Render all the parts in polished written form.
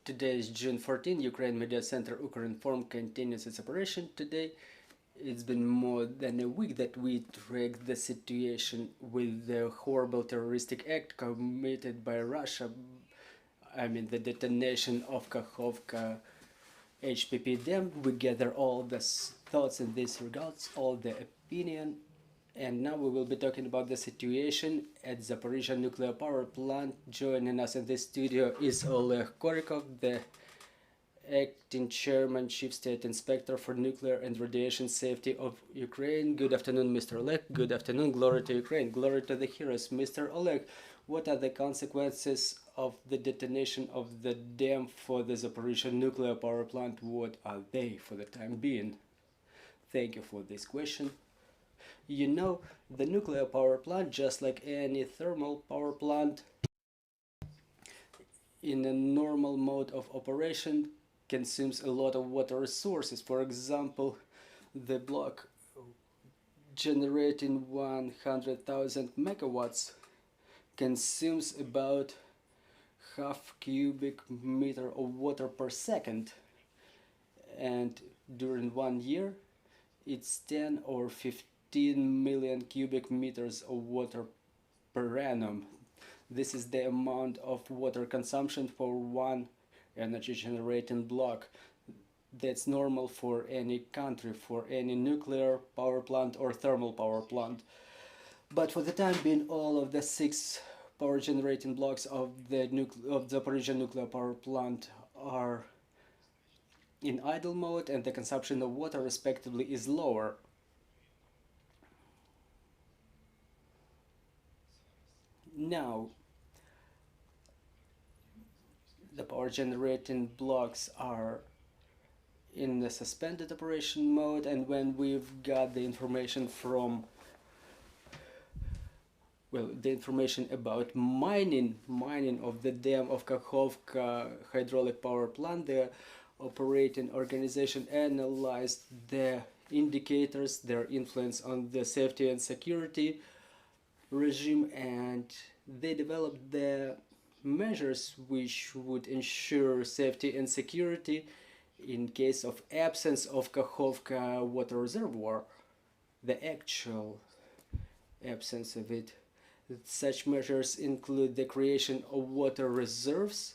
Today is June 14. Ukraine Media Center Ukrinform continues its operation. Today, it's been more than a week that we tracked the situation with the horrible terroristic act committed by Russia. The detonation of Kakhovka HPP dam. We gather all the thoughts in this regards, all the opinion, and now we will be talking about the situation at Zaporizhia nuclear power plant. Joining us in this studio is Oleh Korikov, the acting chairman, chief state inspector for nuclear and radiation safety of Ukraine. Good afternoon, Mr. Oleh. Good afternoon. Glory to Ukraine. Glory to the heroes. Mr. Oleh, what are the consequences of the detonation of the dam for the Zaporizhia nuclear power plant? What are they for the time being? Thank you for this question. You know, the nuclear power plant, just like any thermal power plant, in a normal mode of operation, consumes a lot of water resources. For example, the block generating 100,000 megawatts consumes about half cubic meter of water per second, and during 1 year it's 10 or 15 million cubic meters of water per annum. This is the amount of water consumption for one energy generating block. That's normal for any country, for any nuclear power plant or thermal power plant. But for the time being, all of the 6 power generating blocks of the Zaporizhia nuclear power plant are in idle mode, and the consumption of water respectively is lower. Now, the power generating blocks are in the suspended operation mode, and when we've got the information from the information about mining of the dam of Kakhovka hydraulic power plant, the operating organization analyzed the indicators, their influence on the safety and security regime, and they developed the measures which would ensure safety and security in case of absence of Kakhovka water reservoir, the actual absence of it. Such measures include the creation of water reserves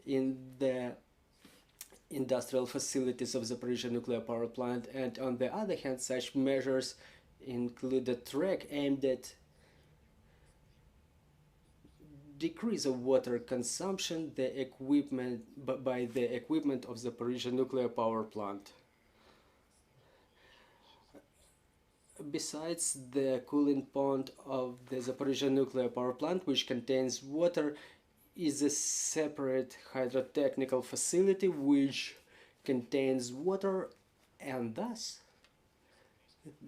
in the industrial facilities of Zaporizhia nuclear power plant, and on the other hand, such measures include a track aimed at decrease of water consumption by the equipment of Zaporizhia nuclear power plant. Besides, the cooling pond of the Zaporizhia nuclear power plant, which contains water, is a separate hydrotechnical facility which contains water, and thus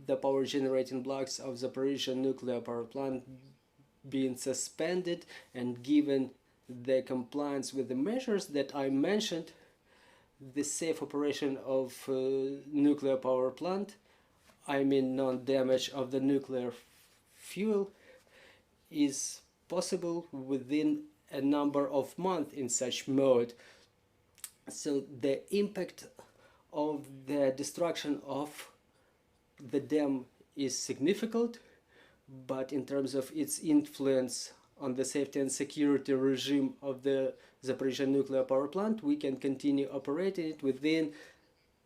the power generating blocks of Zaporizhia nuclear power plant being suspended, and given the compliance with the measures that I mentioned, the safe operation of nuclear power plant, non-damage of the nuclear fuel, is possible within a number of months in such mode. So the impact of the destruction of the dam is significant, but in terms of its influence on the safety and security regime of the Zaporizhia nuclear power plant, we can continue operating it within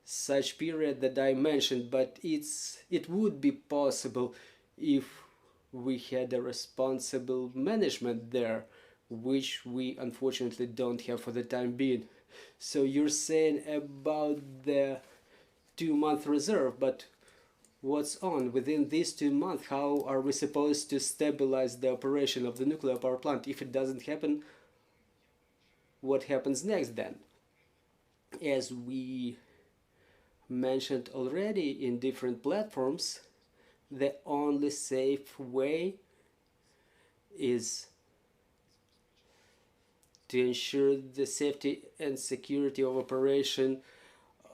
such period that I mentioned, but it would be possible if we had a responsible management there, which we unfortunately don't have for the time being. So you're saying about the 2-month reserve, but what's on within these 2 months? How are we supposed to stabilize the operation of the nuclear power plant? If it doesn't happen, what happens next then? As we mentioned already in different platforms, the only safe way is to ensure the safety and security of operation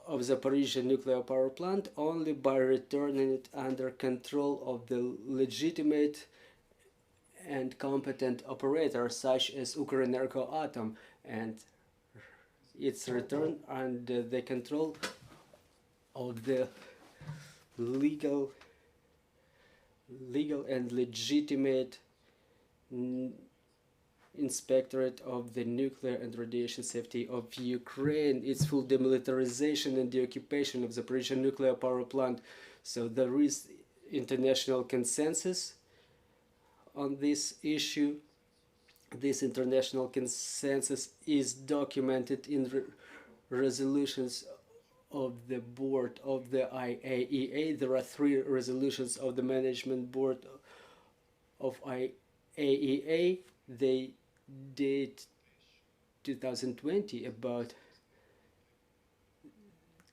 of Zaporizhia nuclear power plant only by returning it under control of the legitimate and competent operator such as Ukrenergo Atom, and its return under the control of the legal and legitimate Inspectorate of the Nuclear and Radiation Safety of Ukraine, its full demilitarization and the occupation of Zaporizhia nuclear power plant. So there is international consensus on this issue. This international consensus is documented in resolutions of the board of the IAEA. There are 3 resolutions of the management board of IAEA. They date 2020 about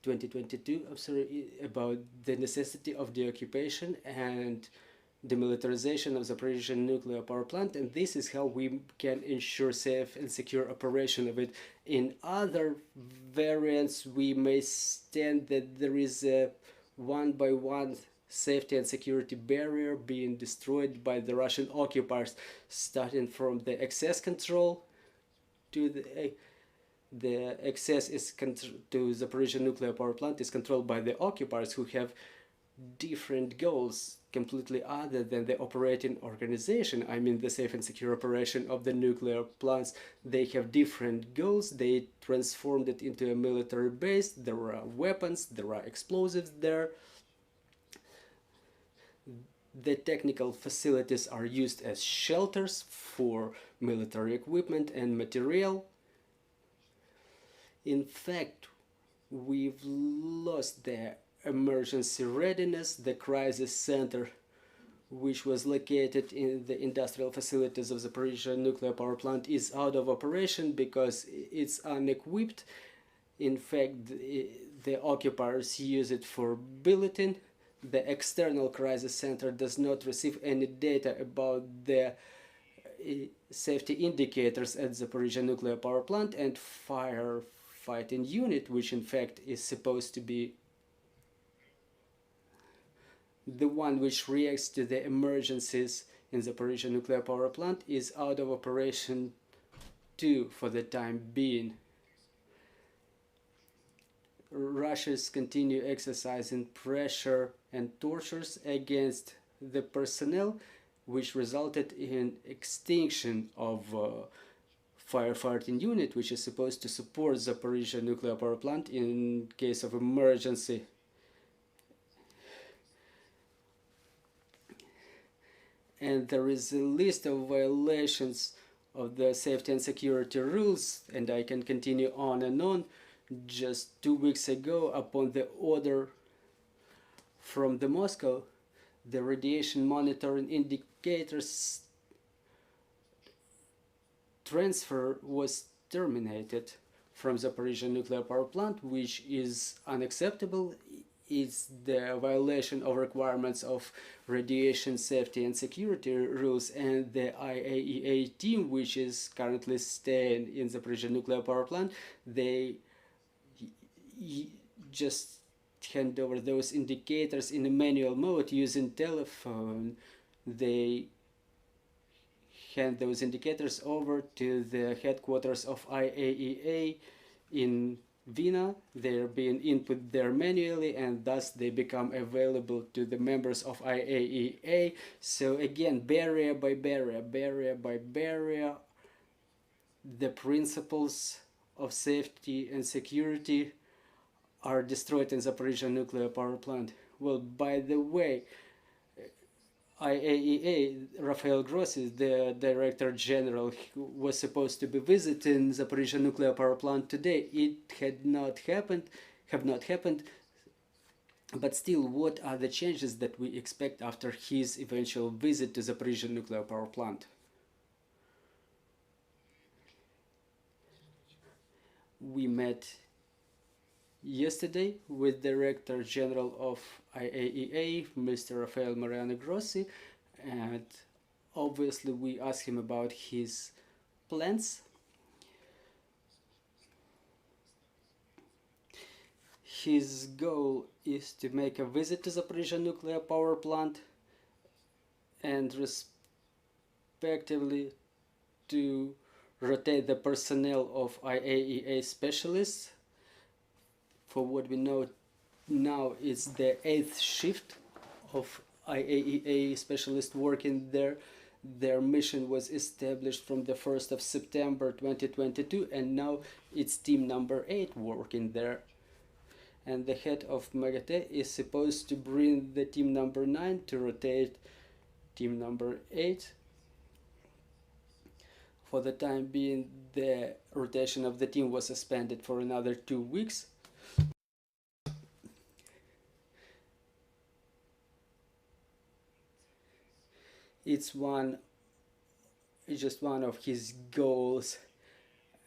2022, I'm sorry, about the necessity of the occupation and demilitarization of the Zaporizhia nuclear power plant, and this is how we can ensure safe and secure operation of it. In other variants, we may stand that there is a one-by-one safety and security barrier being destroyed by the Russian occupiers, starting from the access control to the access is to the Zaporizhia nuclear power plant is controlled by the occupiers, who have different goals completely other than the operating organization. I mean the safe and secure operation of the nuclear plants. They have different goals. They transformed it into a military base. There are weapons, there are explosives there. The technical facilities are used as shelters for military equipment and material. In fact, we've lost the emergency readiness. The crisis center, which was located in the industrial facilities of the Zaporizhia nuclear power plant, is out of operation because it's unequipped. In fact, the occupiers use it for billeting. The external crisis center does not receive any data about the safety indicators at the Zaporizhia nuclear power plant and firefighting unit, which in fact is supposed to be the one which reacts to the emergencies in the Zaporizhia nuclear power plant, is out of operation too for the time being. Russians continue exercising pressure and tortures against the personnel, which resulted in extinction of firefighting unit, which is supposed to support Zaporizhia nuclear power plant in case of emergency. And there is a list of violations of the safety and security rules, and I can continue on and on. Just 2 weeks ago, upon the order from the Moscow, the radiation monitoring indicators transfer was terminated from Zaporizhia nuclear power plant, which is unacceptable. It's the violation of requirements of radiation safety and security rules, and the IAEA team, which is currently staying in Zaporizhia nuclear power plant, they just hand over those indicators in a manual mode using telephone. They hand those indicators over to the headquarters of IAEA in Vienna. They're being input there manually, and thus they become available to the members of IAEA. So again, barrier by barrier, barrier by barrier, the principles of safety and security are destroyed in Zaporizhia nuclear power plant. Well, by the way, IAEA, Rafael Grossi, the Director General, was supposed to be visiting Zaporizhia nuclear power plant today. It have not happened. But still, what are the changes that we expect after his eventual visit to Zaporizhia nuclear power plant? We met yesterday with Director General of IAEA, Mr. Rafael Grossi, and obviously we asked him about his plans. His goal is to make a visit to Zaporizhia nuclear power plant and respectively to rotate the personnel of IAEA specialists. For what we know now, it's the 8th shift of IAEA specialists working there. Their mission was established from the 1st of September 2022, and now it's team number 8 working there. And the head of MAGATE is supposed to bring the team number 9 to rotate team number 8. For the time being, the rotation of the team was suspended for another 2 weeks. It's just one of his goals,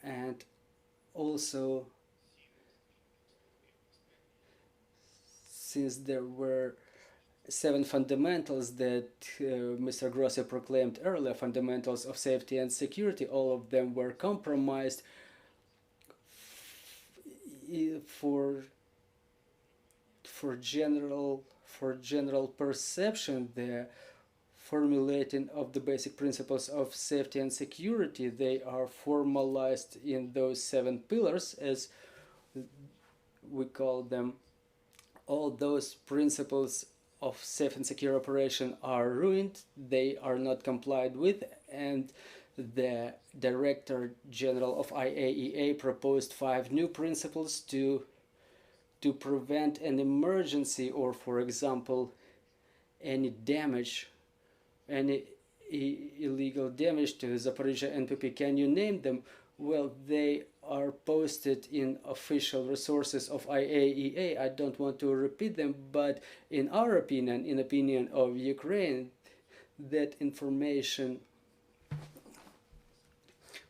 and also since there were 7 fundamentals that Mr. Grossi proclaimed earlier, fundamentals of safety and security, all of them were compromised for general perception. The formulating of the basic principles of safety and security, they are formalized in those 7 pillars, as we call them. All those principles of safe and secure operation are ruined, they are not complied with, and the Director General of IAEA proposed 5 new principles to prevent an emergency, or for example any damage, any illegal damage to Zaporizhia NPP. Can you name them? Well, they are posted in official resources of IAEA. I don't want to repeat them, but in our opinion, in opinion of Ukraine, that information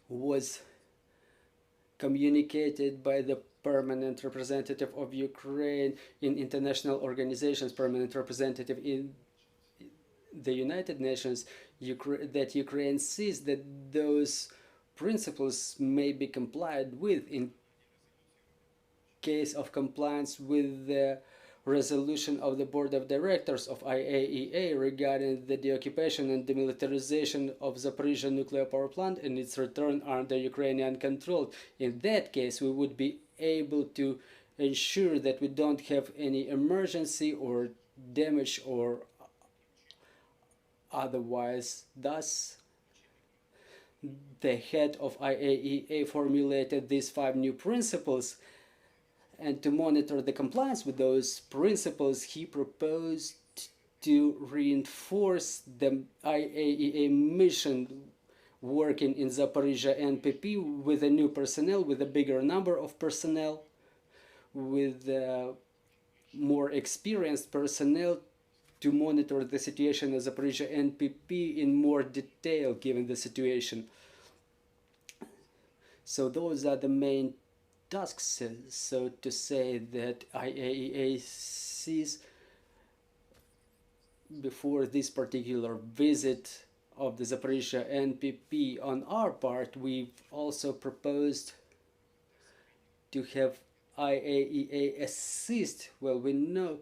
was communicated by the permanent representative of Ukraine in international organizations, permanent representative in the United Nations, that Ukraine sees that those principles may be complied with in case of compliance with the resolution of the Board of Directors of IAEA regarding the deoccupation and demilitarization of Zaporizhia nuclear power plant and its return under Ukrainian control. In that case, we would be able to ensure that we don't have any emergency or damage or otherwise. Thus, the head of IAEA formulated these 5 new principles, and to monitor the compliance with those principles, he proposed to reinforce the IAEA mission working in Zaporizhia NPP with a new personnel, with a bigger number of personnel, with more experienced personnel to monitor the situation of Zaporizhia NPP in more detail given the situation. So those are the main tasks, so to say, that IAEA sees before this particular visit of the Zaporizhia NPP. On our part, we've also proposed to have IAEA assist. Well, we know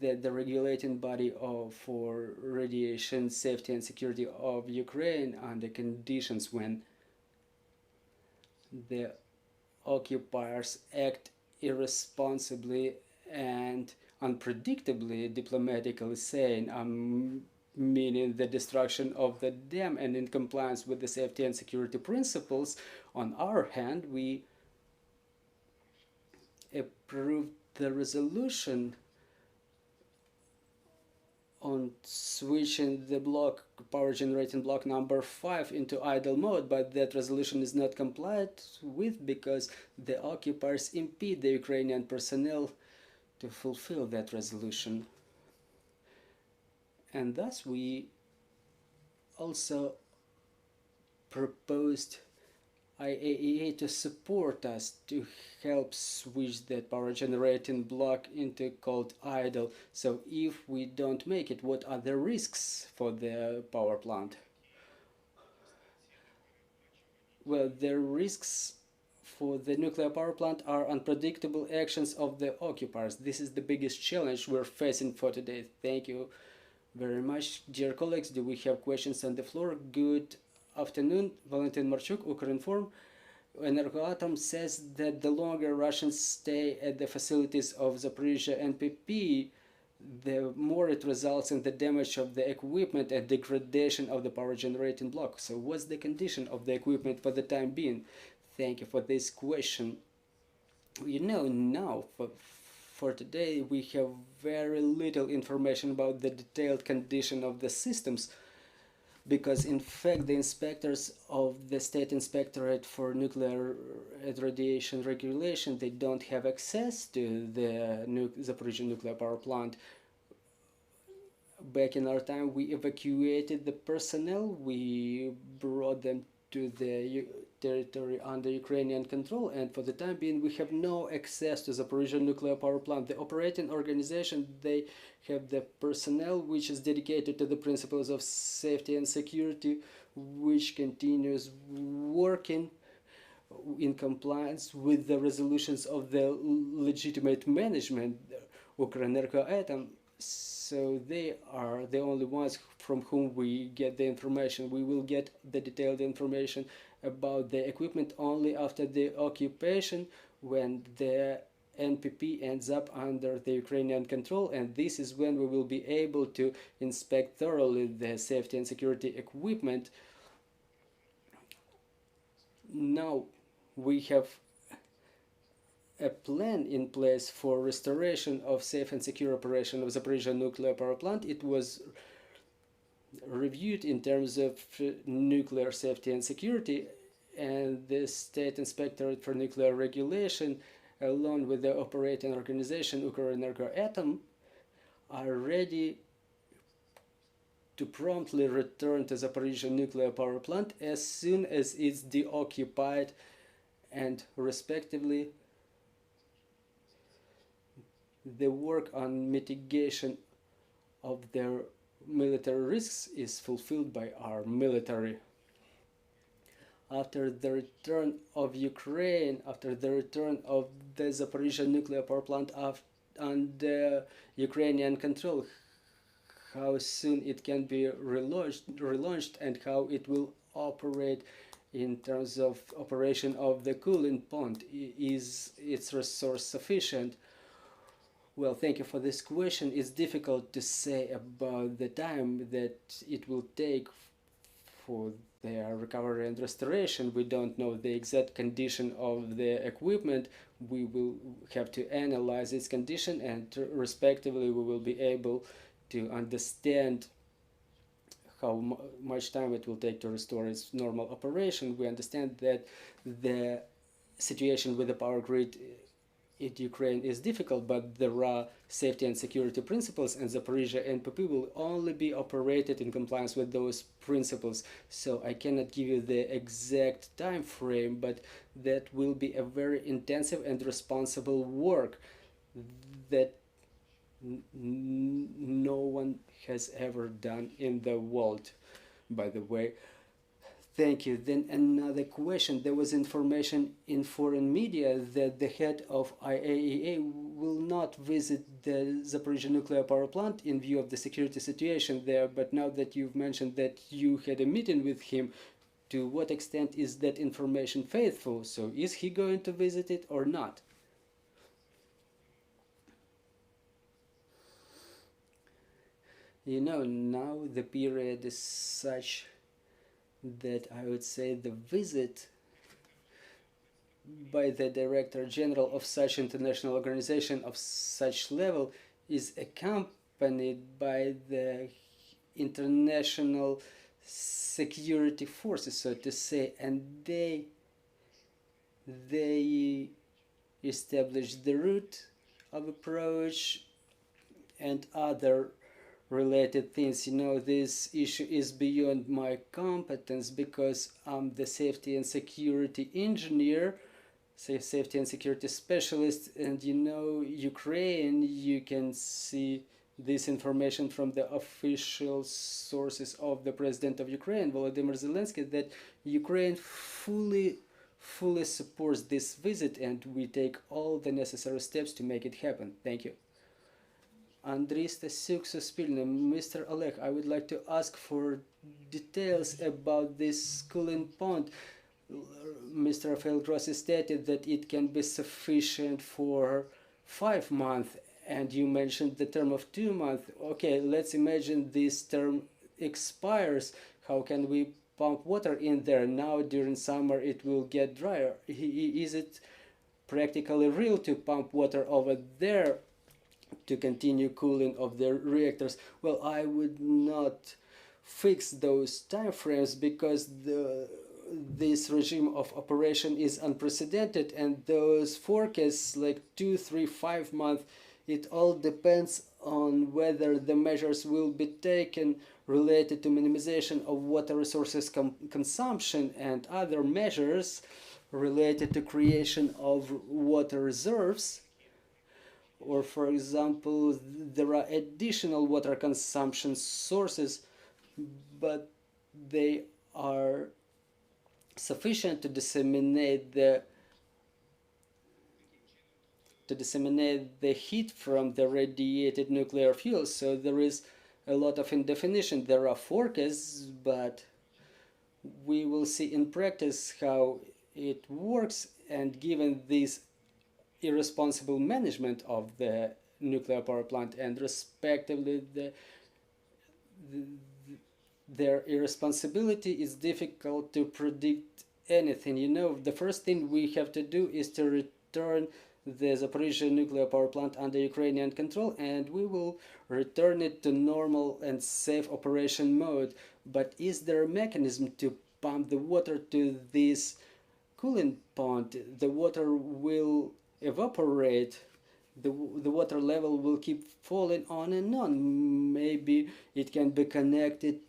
that the regulating body for radiation safety and security of Ukraine, under conditions when the occupiers act irresponsibly and unpredictably, diplomatically saying, meaning the destruction of the dam and in compliance with the safety and security principles. On our hand, we approved the resolution on switching the power generating block number 5 into idle mode, but that resolution is not complied with because the occupiers impede the Ukrainian personnel to fulfill that resolution. And thus we also proposed IAEA to support us to help switch that power generating block into called idle. So if we don't make it, what are the risks for the power plant? Well, the risks for the nuclear power plant are unpredictable actions of the occupiers. This is the biggest challenge we're facing for today. Thank you very much, dear colleagues. Do we have questions on the floor? Good afternoon, Valentin Marchuk, Ukrinform, Energoatom says that the longer Russians stay at the facilities of Zaporizhia NPP, the more it results in the damage of the equipment and degradation of the power generating block. So what's the condition of the equipment for the time being? Thank you for this question. You know, now for today we have very little information about the detailed condition of the systems, because in fact the inspectors of the State Inspectorate for Nuclear and Radiation Regulation, they don't have access to the Zaporizhia nuclear power plant. Back in our time, we evacuated the personnel, we brought them to the territory under Ukrainian control, and for the time being we have no access to Zaporizhia nuclear power plant. The operating organization, they have the personnel which is dedicated to the principles of safety and security, which continues working in compliance with the resolutions of the legitimate management, Ukrenergoatom. So they are the only ones from whom we get the information. We will get the detailed information about the equipment only after the occupation, when the NPP ends up under the Ukrainian control, and this is when we will be able to inspect thoroughly the safety and security equipment. Now we have a plan in place for restoration of safe and secure operation of Zaporizhia nuclear power plant. It was reviewed in terms of nuclear safety and security, and the State Inspectorate for Nuclear Regulation, along with the operating organization Ukrenergoatom, are ready to promptly return to Zaporizhia nuclear power plant as soon as it's deoccupied, and respectively the work on mitigation of their military risks is fulfilled by our military. After the return of Ukraine, after the return of the Zaporizhia nuclear power plant under Ukrainian control, how soon it can be relaunched and how it will operate in terms of operation of the cooling pond. Is its resource sufficient? Well, thank you for this question. It's difficult to say about the time that it will take for their recovery and restoration. We don't know the exact condition of the equipment. We will have to analyze its condition, and respectively we will be able to understand how much time it will take to restore its normal operation. We understand that the situation with the power grid in Ukraine is difficult, but there are safety and security principles, and Zaporizhia NPP will only be operated in compliance with those principles. So I cannot give you the exact time frame, but that will be a very intensive and responsible work that no one has ever done in the world, by the way. Thank you. Then another question. There was information in foreign media that the head of IAEA will not visit the Zaporizhia nuclear power plant in view of the security situation there, but now that you've mentioned that you had a meeting with him, to what extent is that information faithful? So is he going to visit it or not? You know, now the period is such that I would say the visit by the Director General of such international organization of such level is accompanied by the international security forces, so to say, and they establish the route of approach and other related things. You know, this issue is beyond my competence because I'm the safety and security engineer, safety and security specialist, and you know, Ukraine, you can see this information from the official sources of the President of Ukraine, Volodymyr Zelensky, that Ukraine fully supports this visit, and we take all the necessary steps to make it happen. Thank you. Andriy Stasiuk Suspilny. Mr. Oleh, I would like to ask for details about this cooling pond. Mr. Rafael Grossi stated that it can be sufficient for 5 months, and you mentioned the term of 2 months. Okay, let's imagine this term expires. How can we pump water in there? Now during summer it will get drier. Is it practically real to pump water over there to continue cooling of the reactors? Well, I would not fix those time frames because this regime of operation is unprecedented, and those forecasts like 2, 3, 5 months, it all depends on whether the measures will be taken related to minimization of water resources consumption and other measures related to creation of water reserves. Or for example, there are additional water consumption sources, but they are sufficient to disseminate the heat from the radiated nuclear fuel. So there is a lot of indefinition. There are forecasts, but we will see in practice how it works. And given this irresponsible management of the nuclear power plant and respectively their irresponsibility, is difficult to predict anything. You know, the first thing we have to do is to return the Zaporizhia nuclear power plant under Ukrainian control, and we will return it to normal and safe operation mode. But is there a mechanism to pump the water to this cooling pond? The water will evaporate. The water level will keep falling on and on. Maybe it can be connected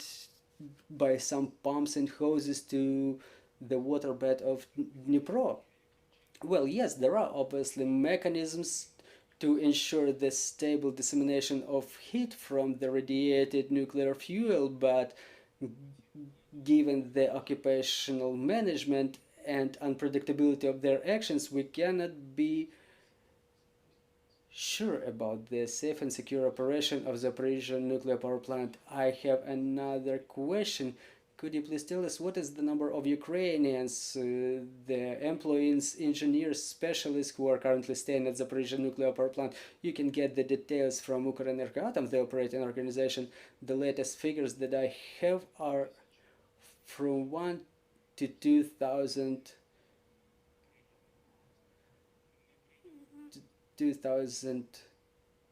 by some pumps and hoses to the waterbed of Dnipro. Well, yes, there are obviously mechanisms to ensure the stable dissemination of heat from the radiated nuclear fuel, but given the occupational management and unpredictability of their actions, we cannot be sure about the safe and secure operation of the Zaporizhia nuclear power plant. I have another question. Could you please tell us what is the number of Ukrainians, the employees, engineers, specialists who are currently staying at the Zaporizhia nuclear power plant? You can get the details from Ukrenergoatom, the operating organization. The latest figures that I have are from 1 to 2,000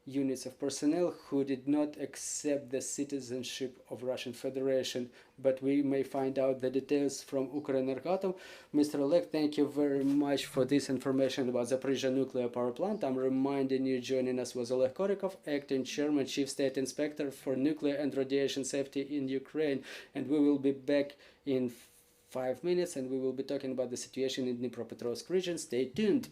units of personnel who did not accept the citizenship of Russian Federation, but we may find out the details from Ukrenergoatom. Mr. Oleh, thank you very much for this information about Zaporizhia nuclear power plant. I'm reminding you joining us was Oleh Korikov, Acting Chairman, Chief State Inspector for Nuclear and Radiation Safety in Ukraine, and we will be back in 5 minutes and we will be talking about the situation in Dnipropetrovsk region. Stay tuned.